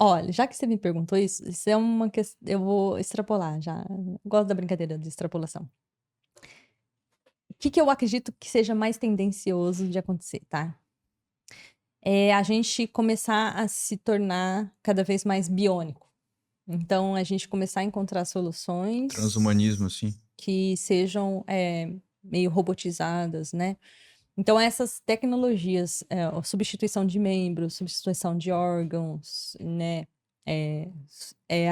Olha, já que você me perguntou isso é uma questão. Eu vou extrapolar já. Gosto da brincadeira de extrapolação. O que que eu acredito que seja mais tendencioso de acontecer, tá? É a gente começar a se tornar cada vez mais biônico. Então, a gente começar a encontrar Transhumanismo, soluções assim. que sejam meio robotizadas, né? Então, essas tecnologias, a substituição de membros, substituição de órgãos, né?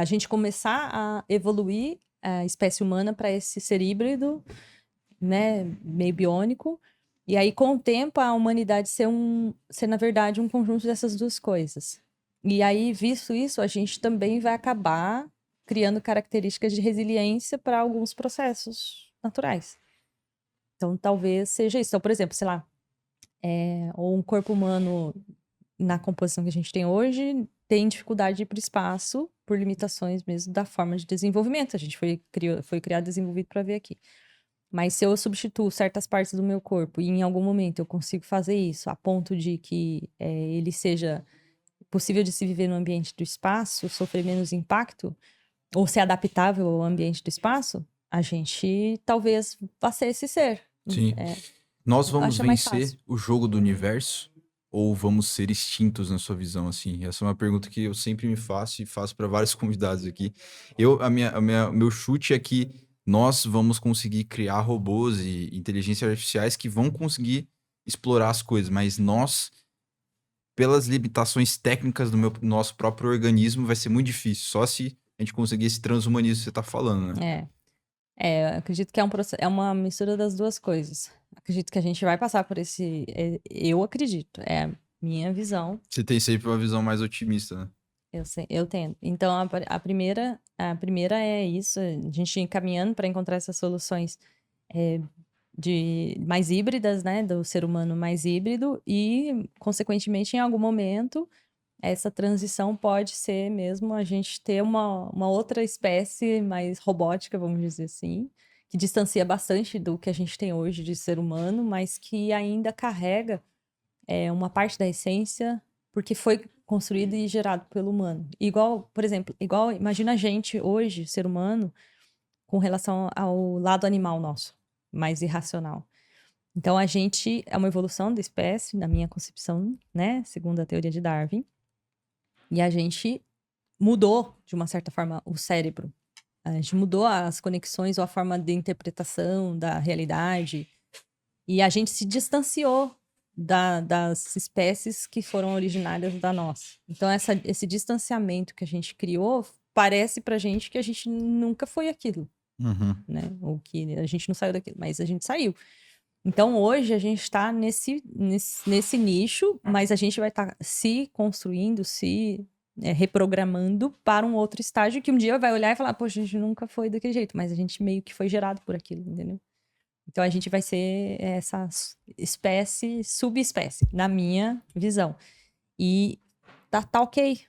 A gente começar a evoluir a espécie humana para esse ser híbrido, né? Meio biônico. E aí, com o tempo, a humanidade ser, na verdade, um conjunto dessas duas coisas. E aí, visto isso, a gente também vai acabar criando características de resiliência para alguns processos naturais. Então, talvez seja isso. Então, por exemplo, sei lá, ou um corpo humano na composição que a gente tem hoje tem dificuldade de ir para o espaço por limitações mesmo da forma de desenvolvimento. A gente foi criado e desenvolvido para ver aqui. Mas se eu substituo certas partes do meu corpo e em algum momento eu consigo fazer isso a ponto de que ele seja possível de se viver no ambiente do espaço, sofrer menos impacto, ou ser adaptável ao ambiente do espaço, a gente talvez vá ser esse ser. Sim. Nós vamos Acha mais vencer fácil. o jogo do universo ou vamos ser extintos na sua visão, assim? Essa é uma pergunta que eu sempre me faço e faço para vários convidados aqui. Meu chute é que nós vamos conseguir criar robôs e inteligências artificiais que vão conseguir explorar as coisas, mas nós, pelas limitações técnicas do nosso próprio organismo, vai ser muito difícil. Só se a gente conseguir esse transhumanismo que você tá falando, né? Eu acredito que é uma mistura das duas coisas. Acredito que a gente vai passar por esse. Eu acredito, é a minha visão. Você tem sempre uma visão mais otimista, né? Eu sei, eu tenho. Então, a primeira é isso, a gente ir caminhando para encontrar essas soluções é, de mais híbridas, né? Do ser humano mais híbrido, e, consequentemente, em algum momento, essa transição pode ser mesmo a gente ter uma outra espécie mais robótica, vamos dizer assim, que distancia bastante do que a gente tem hoje de ser humano, mas que ainda carrega uma parte da essência, porque foi construído e gerado pelo humano. Igual, por exemplo, imagina a gente hoje, ser humano, com relação ao lado animal nosso, mais irracional. Então, a gente é uma evolução da espécie, na minha concepção, né, segundo a teoria de Darwin, e a gente mudou, de uma certa forma, o cérebro. A gente mudou as conexões ou a forma de interpretação da realidade. E a gente se distanciou das espécies que foram originárias da nossa. Então, esse distanciamento que a gente criou parece pra gente que a gente nunca foi aquilo, Uhum. né? Ou que a gente não saiu daquilo, mas a gente saiu. Então, hoje a gente está nesse nicho, mas a gente vai estar se construindo, reprogramando para um outro estágio que um dia vai olhar e falar, poxa, a gente nunca foi daquele jeito, mas a gente meio que foi gerado por aquilo, entendeu? Então a gente vai ser essa espécie, subespécie, na minha visão. E tá ok,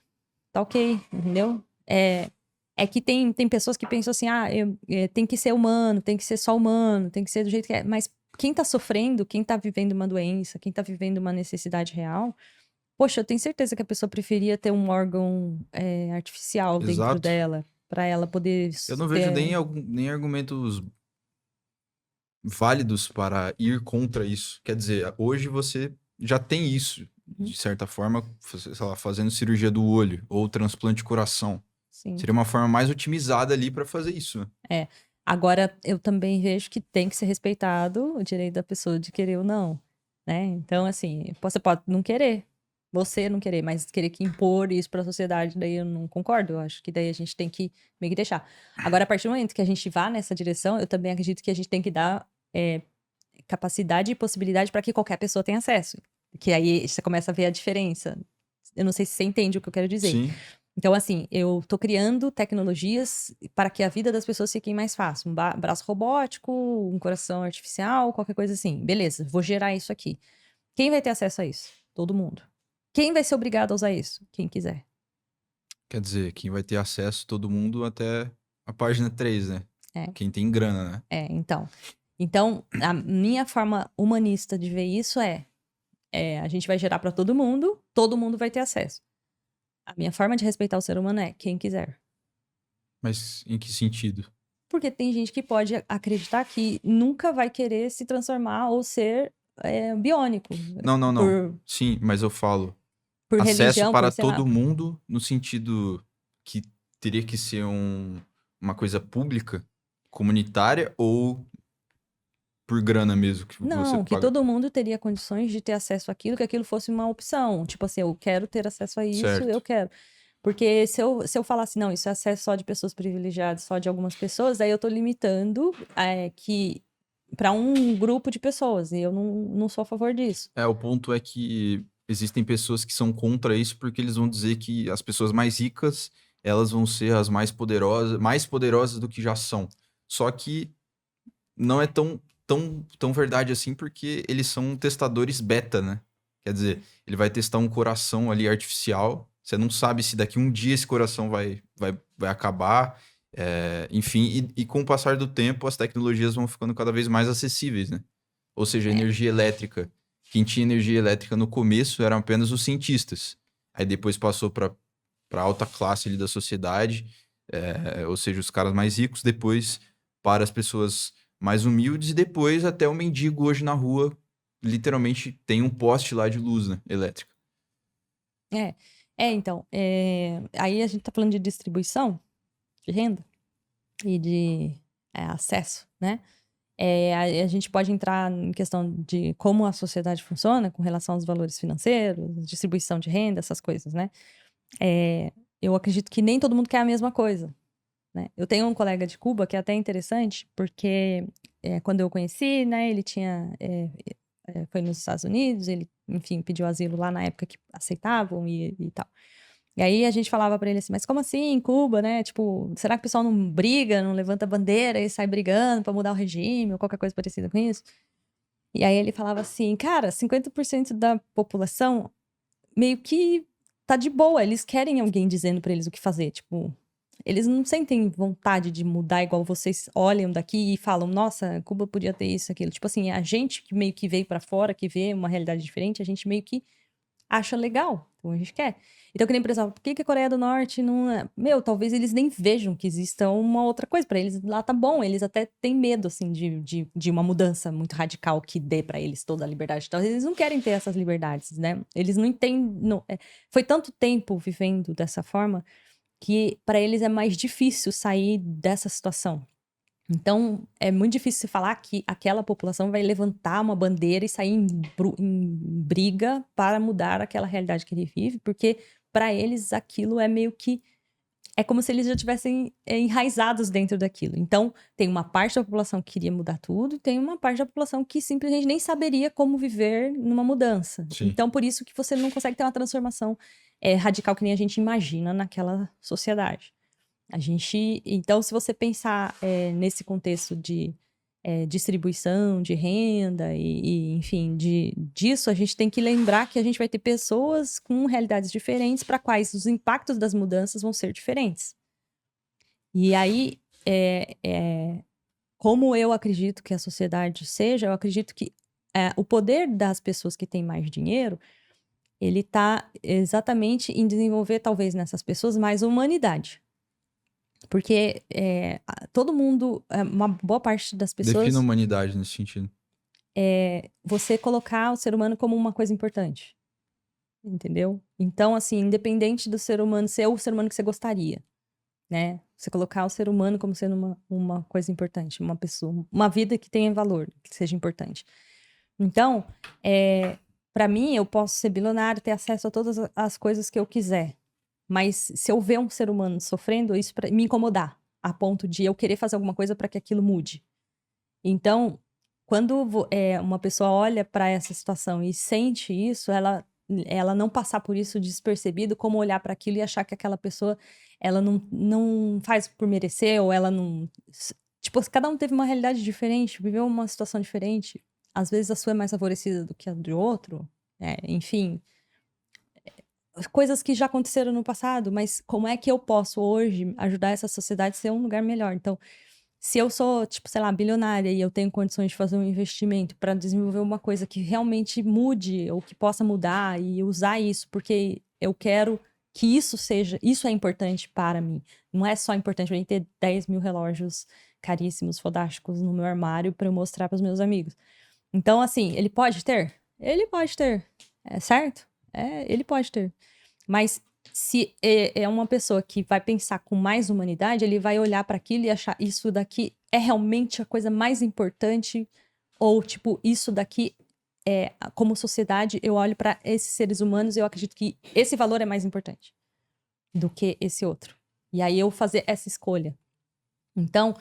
tá ok, entendeu? É que tem pessoas que pensam assim, tem que ser humano, tem que ser só humano, tem que ser do jeito que é. Mas quem tá sofrendo, quem tá vivendo uma doença, quem tá vivendo uma necessidade real, poxa, eu tenho certeza que a pessoa preferia ter um órgão artificial dentro Exato. dela, para ela poder Eu não vejo ter. nem argumentos válidos para ir contra isso. Quer dizer, hoje você já tem isso, Uhum, de certa forma, sei lá, fazendo cirurgia do olho ou transplante de coração. sim. Seria uma forma mais otimizada ali para fazer isso, né? É. Agora, eu também vejo que tem que ser respeitado o direito da pessoa de querer ou não, né? Então, assim, você pode não querer, você não querer, mas querer que impor isso para a sociedade, daí eu não concordo. Eu acho que daí a gente tem que meio que deixar. Agora, a partir do momento que a gente vá nessa direção, eu também acredito que a gente tem que dar capacidade e possibilidade para que qualquer pessoa tenha acesso. Que aí você começa a ver a diferença. Eu não sei se você entende o que eu quero dizer. Sim. Então, assim, eu tô criando tecnologias para que a vida das pessoas fique mais fácil. Um braço robótico, um coração artificial, qualquer coisa assim. Beleza, vou gerar isso aqui. Quem vai ter acesso a isso? Todo mundo. Quem vai ser obrigado a usar isso? Quem quiser. Quer dizer, quem vai ter acesso, todo mundo, até a página 3, né? É, Quem tem grana, né? então. Então, a minha forma humanista de ver isso a gente vai gerar para todo mundo vai ter acesso. A minha forma de respeitar o ser humano é quem quiser. Mas em que sentido? Porque tem gente que pode acreditar que nunca vai querer se transformar ou ser biônico. Não. Por, Sim, mas eu falo por acesso religião, para por sei lá. todo mundo no sentido que teria que ser uma coisa pública, comunitária ou por grana mesmo que você Não, que paga. todo mundo teria condições de ter acesso àquilo, que aquilo fosse uma opção. Tipo assim, eu quero ter acesso a isso, eu Certo. quero. Porque se eu falar assim, não, isso é acesso só de pessoas privilegiadas, só de algumas pessoas, daí eu tô limitando que para um grupo de pessoas, e eu não sou a favor disso. O ponto é que existem pessoas que são contra isso porque eles vão dizer que as pessoas mais ricas, elas vão ser as mais poderosas do que já são. Só que não é tão verdade assim porque eles são testadores beta, né? Quer dizer, ele vai testar um coração ali artificial. Você não sabe se daqui um dia esse coração vai acabar. Enfim, e com o passar do tempo, as tecnologias vão ficando cada vez mais acessíveis, né? Ou seja, a É, energia elétrica. Quem tinha energia elétrica no começo eram apenas os cientistas. Aí depois passou para alta classe ali da sociedade, ou seja, os caras mais ricos, depois para as pessoas mais humildes e depois até o mendigo hoje na rua, literalmente tem um poste lá de luz, né, elétrica. é, então, aí a gente tá falando de distribuição de renda e de acesso, né? A gente pode entrar em questão de como a sociedade funciona com relação aos valores financeiros, distribuição de renda, essas coisas, né? Eu acredito que nem todo mundo quer a mesma coisa, né? Eu tenho um colega de Cuba que é até interessante, porque quando eu conheci, né, ele foi nos Estados Unidos, ele, enfim, pediu asilo lá na época que aceitavam e tal. E aí a gente falava pra ele assim, mas como assim, em Cuba, né? Tipo, será que o pessoal não briga, não levanta bandeira e sai brigando pra mudar o regime ou qualquer coisa parecida com isso? E aí ele falava assim, cara, 50% da população meio que tá de boa, eles querem alguém dizendo pra eles o que fazer, tipo, eles não sentem vontade de mudar igual vocês olham daqui e falam, nossa, Cuba podia ter isso, aquilo. Tipo assim, a gente que meio que veio pra fora, que vê uma realidade diferente, a gente meio que acha legal. Então a gente quer. Então, que nem, por exemplo, por que que a Coreia do Norte não é. Meu, talvez eles nem vejam que exista uma outra coisa. Pra eles lá tá bom. Eles até têm medo, assim, de uma mudança muito radical que dê pra eles toda a liberdade. Talvez eles não querem ter essas liberdades, né? Eles não entendem. Foi tanto tempo vivendo dessa forma que pra eles é mais difícil sair dessa situação. Então, é muito difícil se falar que aquela população vai levantar uma bandeira e sair em briga para mudar aquela realidade que ele vive, porque para eles aquilo é meio que. É como se eles já tivessem enraizados dentro daquilo. Então, tem uma parte da população que queria mudar tudo, e tem uma parte da população que simplesmente nem saberia como viver numa mudança. Sim. Então, por isso que você não consegue ter uma transformação radical que nem a gente imagina naquela sociedade. Então, se você pensar nesse contexto de distribuição de renda enfim, disso, a gente tem que lembrar que a gente vai ter pessoas com realidades diferentes para quais os impactos das mudanças vão ser diferentes. E aí, como eu acredito que a sociedade seja, eu acredito que o poder das pessoas que têm mais dinheiro, ele está exatamente em desenvolver, talvez, nessas pessoas mais humanidade. Porque todo mundo, uma boa parte das Defina a pessoas, humanidade nesse sentido. você colocar o ser humano como uma coisa importante, entendeu? Então, assim, independente do ser humano ser o ser humano que você gostaria, né? Você colocar o ser humano como sendo uma coisa importante, uma pessoa, uma vida que tenha valor, que seja importante. Então, para mim, eu posso ser bilionário, ter acesso a todas as coisas que eu quiser. Mas se eu ver um ser humano sofrendo, isso pra me incomodar, a ponto de eu querer fazer alguma coisa para que aquilo mude. Então, quando uma pessoa olha para essa situação e sente isso, ela não passar por isso despercebido, como olhar para aquilo e achar que aquela pessoa ela não faz por merecer, ou ela não. Tipo, cada um teve uma realidade diferente, viveu uma situação diferente. Às vezes a sua é mais favorecida do que a do outro. Enfim, coisas que já aconteceram no passado, mas como é que eu posso hoje ajudar essa sociedade a ser um lugar melhor? Então, se eu sou, tipo, sei lá, bilionária e eu tenho condições de fazer um investimento para desenvolver uma coisa que realmente mude ou que possa mudar e usar isso porque eu quero que isso é importante para mim. Não é só importante para mim ter 10 mil relógios caríssimos, fodásticos no meu armário para eu mostrar para os meus amigos. Então, assim, ele pode ter? Ele pode ter. É certo? Ele pode ter. Mas se é uma pessoa que vai pensar com mais humanidade, ele vai olhar para aquilo e achar isso daqui é realmente a coisa mais importante, ou tipo, isso daqui como sociedade, eu olho para esses seres humanos e eu acredito que esse valor é mais importante do que esse outro. E aí eu fazer essa escolha. Então,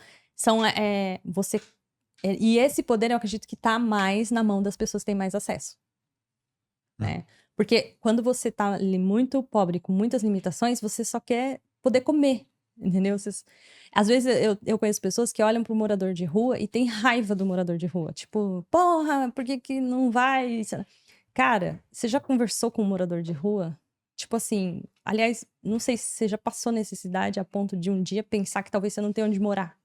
e esse poder eu acredito que tá mais na mão das pessoas que têm mais acesso, né? Porque quando você tá ali muito pobre, com muitas limitações, você só quer poder comer, entendeu? Às vezes eu conheço pessoas que olham pro morador de rua e tem raiva do morador de rua. Tipo, porra, por que que não vai? Cara, você já conversou com um morador de rua? Tipo assim, aliás, não sei se você já passou necessidade a ponto de um dia pensar que talvez você não tenha onde morar.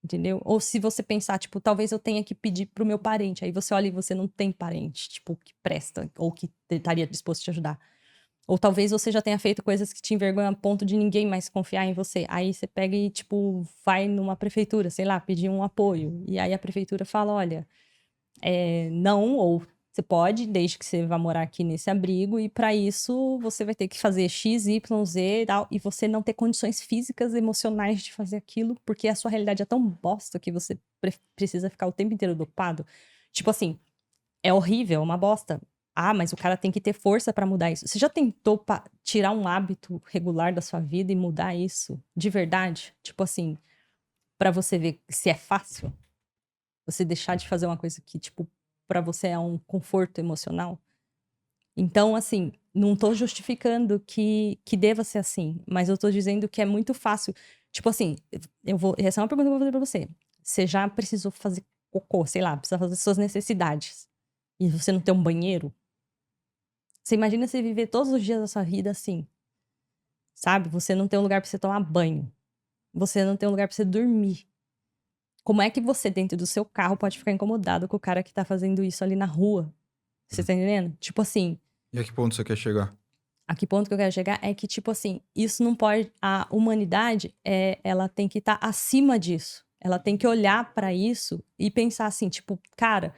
Entendeu? Ou se você pensar, tipo, talvez eu tenha que pedir pro meu parente. Aí você olha e você não tem parente, tipo, que presta ou que estaria disposto a te ajudar. Ou talvez você já tenha feito coisas que te envergonham a ponto de ninguém mais confiar em você. Aí você pega e, tipo, vai numa prefeitura, sei lá, pedir um apoio. E aí a prefeitura fala, olha, não, ou você pode, desde que você vá morar aqui nesse abrigo, e para isso você vai ter que fazer X, Y, Z e tal, e você não ter condições físicas, emocionais de fazer aquilo, porque a sua realidade é tão bosta que você precisa ficar o tempo inteiro dopado. Tipo assim, é horrível, é uma bosta. Ah, mas o cara tem que ter força para mudar isso. Você já tentou tirar um hábito regular da sua vida e mudar isso de verdade? Tipo assim, para você ver se é fácil? Você deixar de fazer uma coisa que, tipo, pra você é um conforto emocional. Então, assim, não tô justificando que deva ser assim, mas eu tô dizendo que é muito fácil. Tipo assim, essa é uma pergunta que eu vou fazer pra você. Você já precisou fazer cocô, sei lá, precisa fazer suas necessidades, e você não tem um banheiro? Você imagina você viver todos os dias da sua vida assim, sabe? Você não tem um lugar pra você tomar banho. Você não tem um lugar pra você dormir. Como é que você, dentro do seu carro, pode ficar incomodado com o cara que tá fazendo isso ali na rua? Você tá entendendo? Tipo assim, E a que ponto você quer chegar? a que ponto que eu quero chegar é que, tipo assim, isso não pode. A humanidade, ela tem que estar acima disso. Ela tem que olhar pra isso e pensar assim, tipo, cara,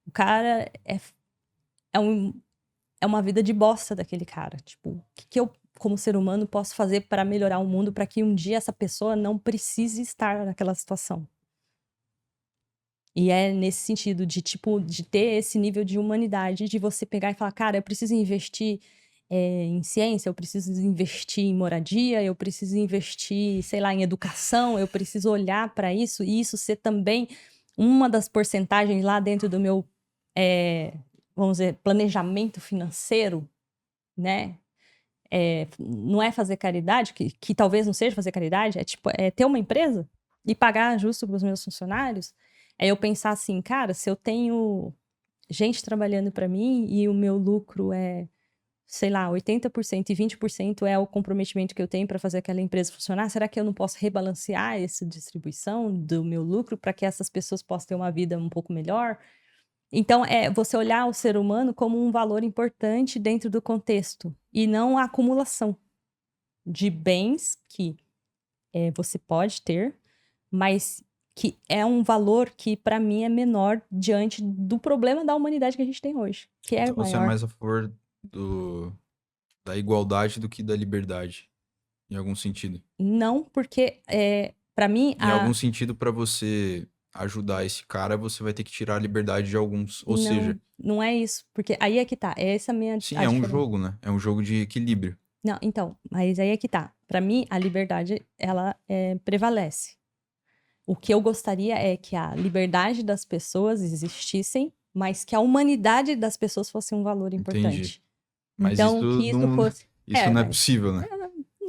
o cara é, um, é uma vida de bosta daquele cara. Tipo, o que eu, como ser humano, posso fazer pra melhorar o mundo pra que um dia essa pessoa não precise estar naquela situação? E é nesse sentido de, tipo, de ter esse nível de humanidade, de você pegar e falar, cara, eu preciso investir em ciência, eu preciso investir em moradia, eu preciso investir, sei lá, em educação, eu preciso olhar para isso, e isso ser também uma das porcentagens lá dentro do meu, vamos dizer, planejamento financeiro, né? Não é fazer caridade, que talvez não seja fazer caridade, é tipo, ter uma empresa e pagar justo para os meus funcionários. É eu pensar assim, cara, se eu tenho gente trabalhando para mim e o meu lucro é, sei lá, 80% e 20% é o comprometimento que eu tenho para fazer aquela empresa funcionar, será que eu não posso rebalancear essa distribuição do meu lucro para que essas pessoas possam ter uma vida um pouco melhor? Então, é você olhar o ser humano como um valor importante dentro do contexto e não a acumulação de bens que você pode ter, mas que é um valor que, para mim, é menor diante do problema da humanidade que a gente tem hoje, que é Então você é maior. mais a favor da igualdade do que da liberdade, em algum sentido. Não, porque, para mim, Em algum sentido, para você ajudar esse cara, você vai ter que tirar a liberdade de alguns. Ou seja, não é isso, porque aí é que tá, é essa sim, a é um diferença. jogo, né? É um jogo de equilíbrio. Não, então, mas aí é que tá. Para mim, a liberdade, ela prevalece. O que eu gostaria é que a liberdade das pessoas existissem, mas que a humanidade das pessoas fosse um valor Entendi. importante. Mas Então, que isso fosse. isso não é Mas. possível, né?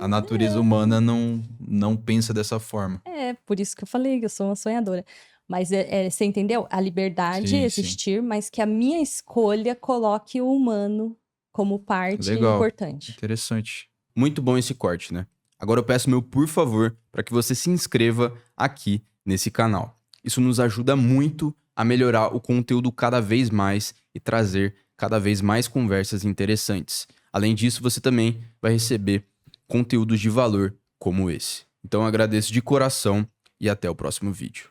A natureza humana não pensa dessa forma. Por isso que eu falei que eu sou uma sonhadora. Mas você entendeu? A liberdade Sim, sim. existir, mas que a minha escolha coloque o humano como parte Legal. importante. Interessante. Muito bom esse corte, né? Agora eu peço meu por favor para que você se inscreva aqui nesse canal. Isso nos ajuda muito a melhorar o conteúdo cada vez mais e trazer cada vez mais conversas interessantes. Além disso, você também vai receber conteúdos de valor como esse. Então, eu agradeço de coração e até o próximo vídeo.